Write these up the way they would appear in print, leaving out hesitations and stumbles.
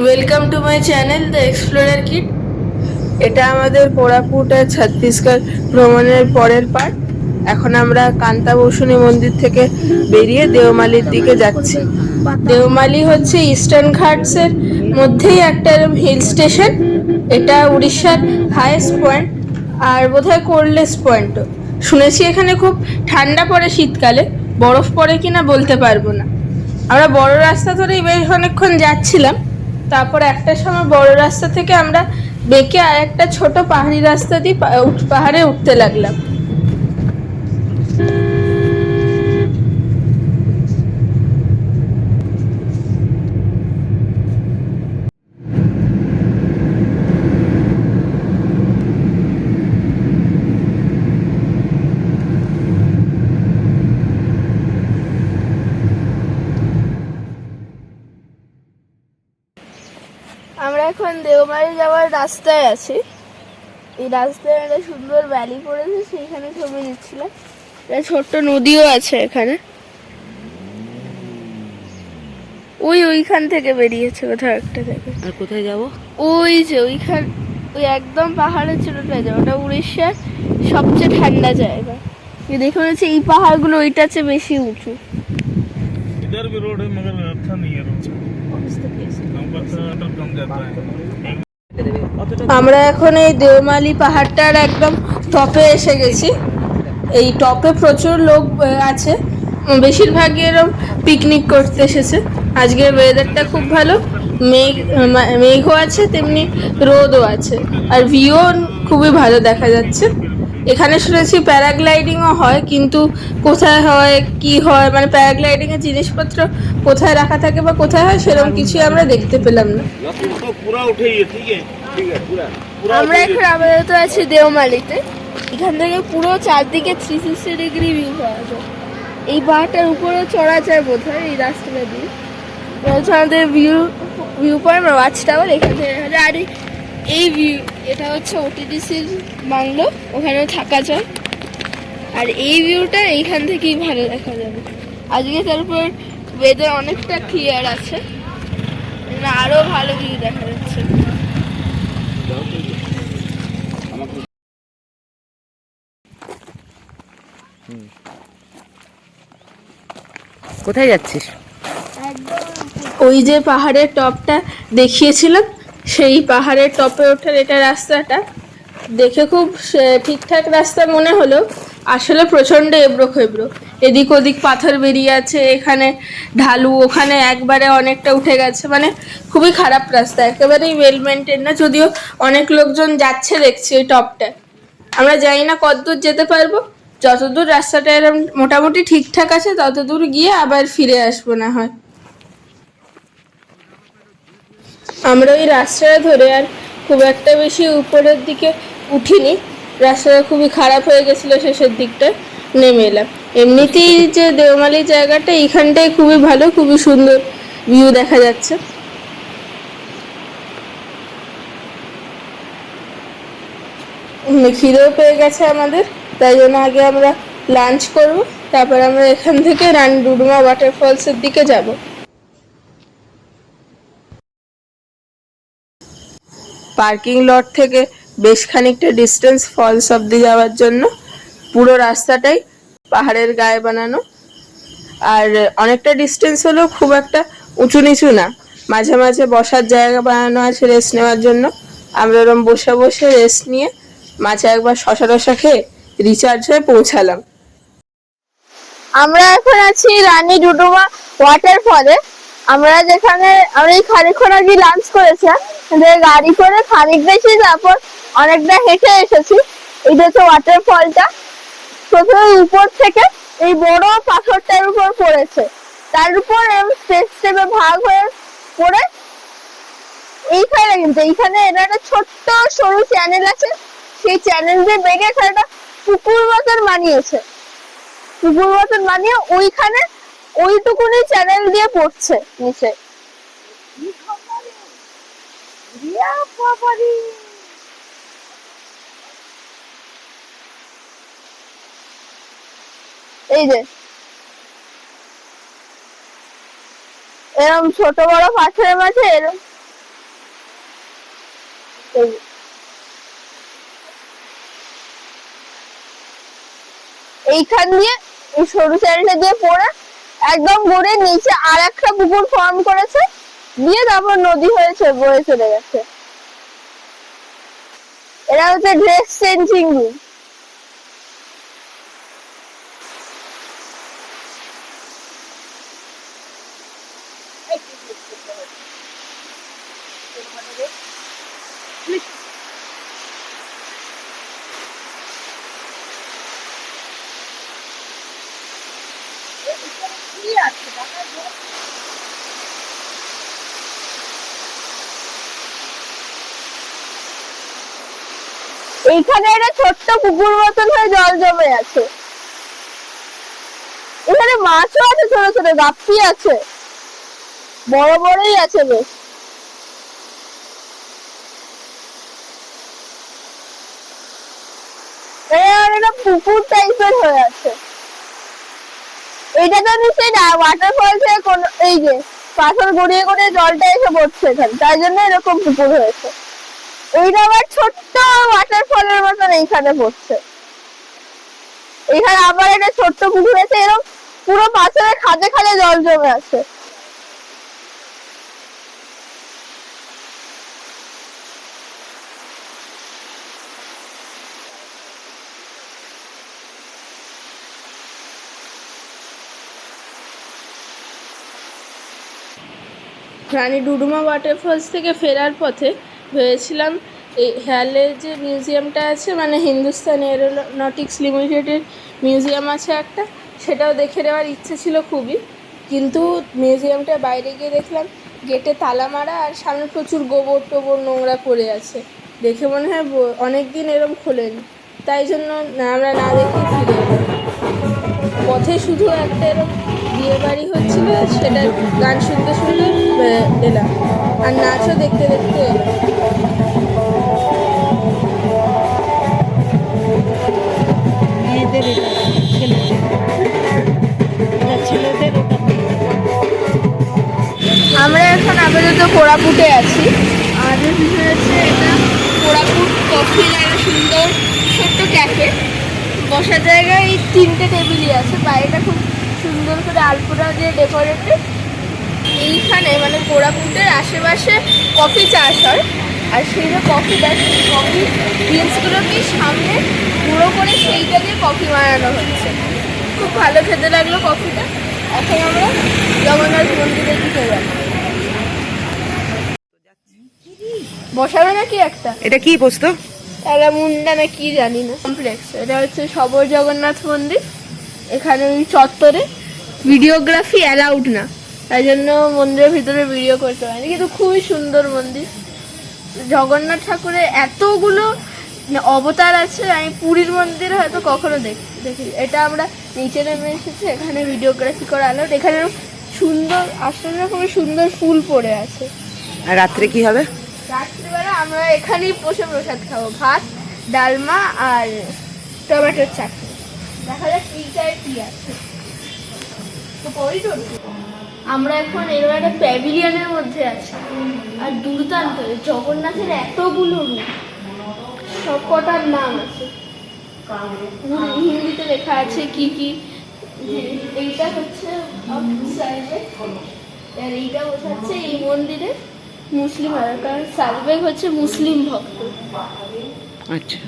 Welcome to my channel the explorer kid. এটা আমাদের কোরাপুট আর ছত্তিশগড় ভ্রমণের পরের পার্ট। এখন আমরা কান্তা বসুনী মন্দির থেকে বেরিয়ে দেওমালির দিকে যাচ্ছি। দেওমালি হচ্ছে ইস্টার্ন ঘাটসের মধ্যেই একটা এরকম হিল স্টেশন। এটা উড়িষ্যার হাইয়েস্ট পয়েন্ট আর বোধহয় কোল্ডেস্ট পয়েন্টও। শুনেছি এখানে খুব ঠান্ডা পড়ে শীতকালে, বরফ পড়ে কিনা বলতে পারবো না। আমরা বড় রাস্তা ধরেই বেশ অনেকক্ষণ যাচ্ছিলাম, তারপর একটা সময় বড় রাস্তা থেকে আমরা বেঁকে আর একটা ছোট পাহাড়ি রাস্তা দিয়ে পাহাড়ে উঠতে লাগলাম। আমরা এখন দেওমালি যাওয়ার রাস্তায় আছি। এই রাস্তায় একটা সুন্দর ভ্যালি পড়েছে, সেইখানে ছবি নিচ্ছিলাম। একটা ছোট্ট নদীও আছে এখানে। ওইখান থেকে বেরিয়েছে কোথাও একটা থেকে। আর কোথায় যাব? ওই যে ওইখান, ওই একদম পাহাড়ের ছোটটায় যাও, ওটা উড়িষ্যার সবচেয়ে ঠান্ডা জায়গা। দেখুন হচ্ছে এই পাহাড়গুলো ওইটার চেয়ে বেশি উঁচু। इधर भी रोड है मगर अच्छा नहीं है रोड। कम जाता है। আমরা এখন এই দেওমালি পাহাড়টার একদম টপে এসে গেছি। এই টপে প্রচুর লোক আছে, বেশিরভাগই এরকম পিকনিক করতে এসেছে। আজকের ওয়েদারটা খুব ভালো, মেঘও আছে তেমনি রোদও আছে, আর ভিউ খুবই ভালো দেখা যাচ্ছে। এখানে শুনেছি প্যারাগ্লাইডিংও হয়, কিন্তু কোথায় হয় কি হয়, মানে প্যারাগ্লাইডিংয়ের জিনিসপত্র কোথায় রাখা থাকে বা কোথায় হয় সেরকম কিছুই আমরা দেখতে পেলাম না। আমরা এখন আপাতত আছি দেওমালিতে। এখান থেকে পুরো চারদিকে 360 ডিগ্রি ভিউ পাওয়া যায়। এই পাহাড়টার উপরে চড়া যায় বোধ হয় এই রাস্তাটা দিয়ে। আমাদের ভিউ পয়েন্ট ওয়াচ টাওয়ার এখান থেকে দেখা যায়। আর এই ভিউ, এটা হচ্ছে ওটিডিসির বাংলো, ওখানেও থাকা যায়। আর এই ভিউটা এইখান থেকেই ভালো দেখা যাবে। আজকে তারপর ওয়েদার অনেকটা ক্লিয়ার আছে, আরো ভালো ভিউ দেখা যাচ্ছে। কোথায় যাচ্ছিস? ওই যে পাহাড়ের টপটা দেখিয়েছিলাম, সেই পাহাড়ের টপে ওঠার এটা রাস্তাটা দেখে খুব ঠিকঠাক রাস্তা মনে হলো, আসলে প্রচণ্ড এবড়ো খেবড়ো। এদিক ওদিক পাথর বেরিয়ে আছে, এখানে ঢালু, ওখানে একবারে অনেকটা উঠে গেছে, মানে খুবই খারাপ রাস্তা, একেবারেই ওয়েল মেনটেন না। যদিও অনেক লোকজন যাচ্ছে দেখছি ওই টপটা। আমরা জানি না কতদূর যেতে পারবো, যতদূর রাস্তাটা এরকম মোটামুটি ঠিকঠাক আছে ততদূর গিয়ে আবার ফিরে আসবো না হয়। আমরা ওই রাস্তাটা ধরে আর খুব একটা বেশি উপরের দিকে উঠিনি, রাস্তাটা খুবই খারাপ হয়ে গেছিলো শেষের দিকটায়, নেমে এলাম। এমনিতেই যে দেওমালি জায়গাটা এইখানটায় খুবই ভালো, খুবই সুন্দর ভিউ দেখা যাচ্ছে। খিদেও পেয়ে গেছে আমাদের, তাই জন্য আগে আমরা লাঞ্চ করব, তারপর আমরা এখান থেকে রানী ডুডুমা ওয়াটারফলসের দিকে যাব। পার্কিং লট থেকে বেশ খানিকটা ডিস্টেন্স ফলস অব্দি যাওয়ার জন্য। পুরো রাস্তাটাই পাহাড়ের গায়ে বানানো, আর অনেকটা ডিস্টেন্স হলেও খুব একটা উঁচু নিচু না, মাঝে মাঝে বসার জায়গা বানানো আছে রেস্ট নেওয়ার জন্য। আমরা এরকম বসে বসে রেস্ট নিয়ে মাঝে একবার শশা টশা খেয়ে রিচার্জ হয়ে পৌঁছালাম। আমরা এখন আছি রানী ডুডুমা ওয়াটারফলে। আমরা এই খানিকক্ষণ আগে লাঞ্চ করেছিলাম, গাড়ি করে খানিক বেশি, তারপর অনেকটা হেঁটে এসেছি। এটা হচ্ছে ওয়াটারফলটা। প্রথমে উপর থেকে এই বড় পাথরটার উপর পড়েছে, তার উপর স্টেপ স্টেপে ভাগ হয়ে পড়ে এইখানে, কিন্তু এইখানে এটা একটা ছোট্ট সরু চ্যানেল আছে, সেই চ্যানেল দিয়ে বেগে একটা পুকুর মতন বানিয়ে ওইখানে ওইটুকুনি চ্যানেল দিয়ে পড়ছে নিচে। এই যে এরকম ছোট বড় পাথরের মাঝে এরকম এইখান দিয়ে এই সরু চ্যানেলটা দিয়ে পড়ে একদম ঘুরে নিচে আর একটা পুকুর ফর্ম করেছে, দিয়ে তারপর নদী হয়েছে বয়ে চলে গেছে। এটা হচ্ছে ড্রেস চেঞ্জিং রুম। এইখানে একটা ছোট্ট পুকুর মতন হয়ে জল জমে আছে। এখানে মাছও আছে, ছোট ছোট গাপ্পি আছে, বড় বড়ই আছে বেশ। একটা পুকুর টাইপের হয়ে আছে। এইটা তো নিশ্চয়ই না ওয়াটারফল থেকে কোন এই যে পাথর গড়িয়ে গড়িয়ে জলটা এসে পড়ছে এখানে, তাই জন্য এরকম পুকুর হয়েছে। এইটা আবার ছোট্ট ওয়াটারফলের মতন এইখানে পড়ছে। এখানে আবার একটা ছোট্ট পুকুর আছে, এরকম পুরো পাথরের খাদে খাদে জল জমে আছে। রানী ডুডুমা ওয়াটারফলস থেকে ফেরার পথে ভেবেছিলাম এই হেয়ালের যে মিউজিয়ামটা আছে, মানে হিন্দুস্তান এরোনটিক্স লিমিটেডের মিউজিয়াম আছে একটা, সেটাও দেখে নেওয়ার ইচ্ছে ছিল খুবই। কিন্তু মিউজিয়ামটা বাইরে গিয়ে দেখলাম গেটে তালা মারা, আর সামনে প্রচুর গোবর টোবর নোংরা পড়ে আছে। দেখে মনে হয় অনেক দিন এরম খোলেনি, তাই জন্য আমরা না দেখেই ফিরে এলাম। পথে শুধু একটা এরকম বিয়ে বাড়ি হচ্ছিল, সেটার গান শুনতে শুনতে এলাম, আর নাচও দেখতে দেখতে এলাম। আমরা এখন আপাতত কোরাপুটে আছি। আমাদের পিছনে হচ্ছে এটা কোরাপুট কফি, একটা সুন্দর ছোট্ট ক্যাফে। বসার জায়গায় এই 3টে টেবিলই আছে, বাইরেটা খুব সুন্দর করে আলপনা দিয়ে ডেকোরেটেড। এইখানে মানে কোরাপুটের আশেপাশে কফি চাষ হয়, আর সেই যে কফিটা, সেই কফি বিনসগুলোকে সামনে গুঁড়ো করে সেইটা দিয়ে কফি বানানো হচ্ছে। খুব ভালো খেতে লাগলো কফিটা। এখন আমরা জগন্নাথ মন্দিরের দিকে যাব। বসাবে নাকি একটা? এটা কি বস্তু? এটা মুন্ডা না কি জানি না, কমপ্লেক্স। এটা হচ্ছে সবর জগন্নাথ মন্দির। এখানে ওই চত্বরে ভিডিওগ্রাফি অ্যালাউড না, তাই জন্য মন্দিরের ভিতরে ভিডিও করতে পারেনি, কিন্তু খুবই সুন্দর মন্দির। জগন্নাথ ঠাকুরের এতগুলো অবতার আছে, আমি পুরীর মন্দির হয়তো কখনো দেখি। এটা আমরা নিচে নেমে এসেছি, এখানে ভিডিওগ্রাফি করা অ্যালাউড। এখানে সুন্দর আসলে খুবই সুন্দর ফুল পড়ে আছে। আর রাত্রে কি হবে? রাত্রিবেলা আমরা এখানেই বসে প্রসাদ খাবো, ভাত ডালমা আর টমেটোর চাটনি। দেখা যাক এইটায় কি আছে। আমরা এখন এরকম একটা প্যাভিলিয়নের মধ্যে আছি, আর দুর্দান্ত জগন্নাথের এতগুলো রূপ, সব কটার নাম আছে, হিন্দিতে লেখা আছে কি কি। এইটা হচ্ছে সালবেগ, আর এইটা বোঝাচ্ছে এই মন্দিরে মুসলিম আর, কারণ সালবেগ হচ্ছে মুসলিম ভক্ত। আচ্ছা,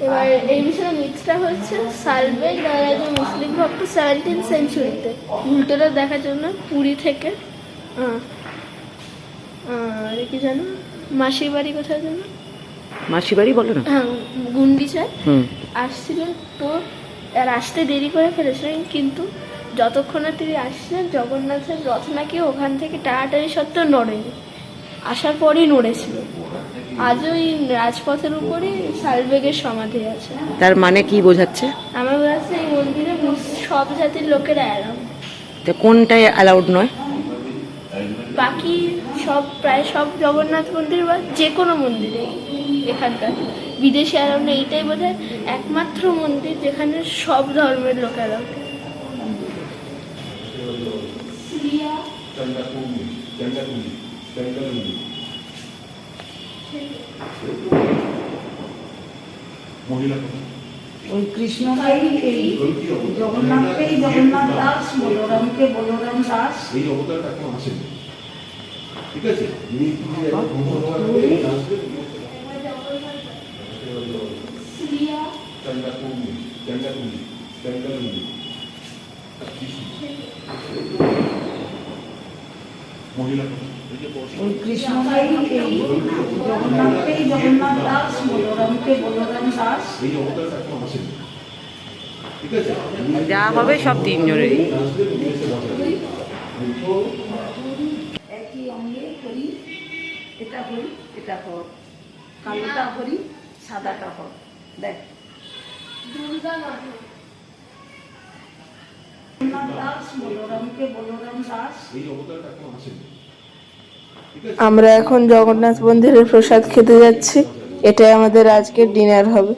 এবার এই বিষয়ে মিথটা হচ্ছে সালবেগ একজন মুসলিম ভক্ত 17th সেঞ্চুরিতে উল্টোটা দেখার জন্য পুরী থেকে কি জানো মাসির বাড়ি কোথায় জানো, মাসি বাড়ি বলো না, হ্যাঁ গুন্ডিচায় আসছিলেন। তো আর আসতে দেরি করে ফেলেছিলেন, কিন্তু যতক্ষণে তিনি আসছিলেন জগন্নাথের রথ নাকি ওখান থেকে টানাটানি সত্ত্বেও নড়েনি, আসার পরই নড়েছিল। আজও এই রাজপথের উপরে সালবেগের সমাধি আছে। তার মানে কি বোঝাচ্ছে? আমার কাছে এই মন্দিরে সব জাতির লোকেরা অ্যালাউড। তো কোনটাই অ্যালাউড নয়? বাকি সব প্রায় সব জগন্নাথ মন্দির বা যে কোনো মন্দিরে এখানকার বিদেশি অ্যালাউড নেই। এইটাই বোধহয় একমাত্র মন্দির যেখানে সব ধর্মের লোক অ্যালাউড। মহিলা কথা ওই কৃষ্ণকেই এই জগন্নাথকেই জগন্নাথ দাস, বলরামকে বলরাম দাস। এই অবতারটা এখন আসেনি, ঠিক আছে? যিনি একজন ভগবান আসবেন চন্দ্রাকুণ্ডী, চন্দ্রাকুণ্ডী, চন্দ্রাকুণ্ডী, মহিলা কথা ওই কৃষ্ণকেই এই জগন্নাথকেই জগন্নাথ দাস, বলরামকে বলরাম দাস। এই অবতারটা এখন আসেনি, ঠিক আছে? যা হবে সব তিনজনেরই। আসবেন উনি এসে বসাবেন। তো একই অঙ্গে করি, এটা করি, এটা কর, কালোটা করি, সাদাটা কর। দেখ দুর্গা মাধব। জগন্নাথ দাস, বলরামকে বলরাম দাস। এই অবতারটা এখন আসেনি, ঠিক আছে? আমরা এখন জগন্নাথ মন্দিরের প্রসাদ খেতে যাচ্ছি। এটাই আমাদের আজকের ডিনার হবে।